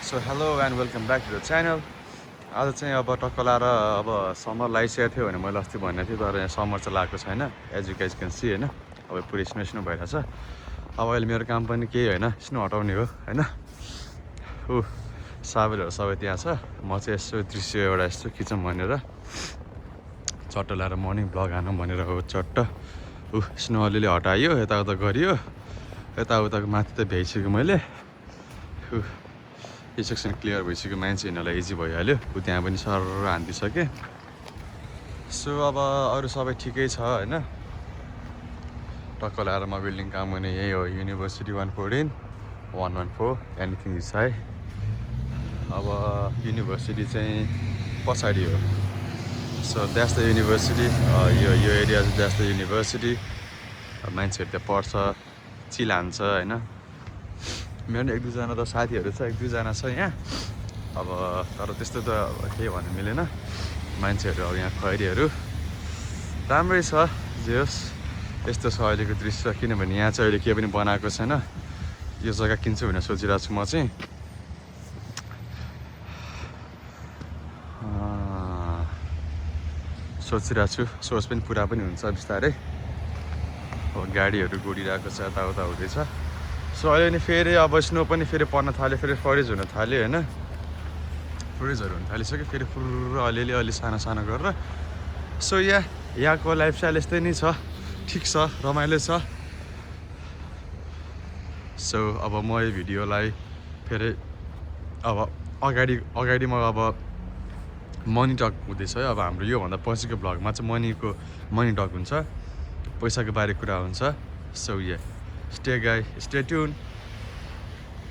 So hello and welcome back to the channel. आज चाहिँ अब टक्क लाएर अब समर लगाइसकेको थियो भने मैले अस्ति भनेको थिएँ, तर यहाँ समर चाहिँ लगाएको छैन। As you guys can see होइन, अब पुरै स्नो भइरहेछ। अब अहिले मेरो काम पनि केही होइन, स्नो हटाउने हो होइन। साबेलहरू सबै त्यहाँ छ। म चाहिँ यसो दृश्य एउटा यस्तो खिचौँ भनेर चट्ट लाएर मर्निङ भ्लग हानौँ भनेर हो। चट्ट स्नो अलिअलि हटाइयो, यताउता गरियो, यताउताको माथि त भ्याइसक्यो मैले। यो सेक्सन क्लियर भइसक्यो, मान्छे हिँड्नलाई इजी भइहाल्यो। त्यहाँ पनि सर हानिदिइसकेँ। सो अब अरू सबै ठिकै छ होइन। टक्क लाएर म बिल्डिङ काम गर्ने यही हो, युनिभर्सिटी 114 114 एनिथिङ इज हाई। अब युनिभर्सिटी चाहिँ पछाडि हो। So that's the university. यो एरिया चाहिँ द्याट्स द युनिभर्सिटी। मान्छेहरू त्यहाँ पढ्छ, चिल हान्छ होइन। मेरो एक दुईजना त साथीहरू छ, एक दुईजना छ यहाँ। अब तर त्यस्तो त केही भन्नु मिलेन। मान्छेहरू अब यहाँ खैरीहरू राम्रै छ। जे होस् यस्तो छ अहिलेको दृश्य, किनभने यहाँ चाहिँ अहिले केही पनि बनाएको छैन। यो जग्गा किन्छु भनेर सोचिरहेको छु म चाहिँ। सोचिरहेको छु, सोच पनि पुरा पनि हुन्छ बिस्तारै। अब गाडीहरू गुडिरहेको छ, यताउता हुँदैछ। सो अहिले नि फेरि अब स्नो पनि फेरि पर्न थाल्यो, फेरि फरेज हुन थाल्यो होइन। फरेजहरू हुन थालिसक्यो फेरि फुर्र अलिअलि अलि सानो सानो गरेर। सो यहाँको लाइफस्टाइल यस्तै नै छ, ठिक छ, रमाइलो छ। सो अब म यो भिडियोलाई फेरि अब अगाडि म अब मनी टक हुँदैछ है। अब हाम्रो योभन्दा पछिको भ्लगमा चाहिँ मनी टक हुन्छ, पैसाको बारे कुरा हुन्छ। So stay tune.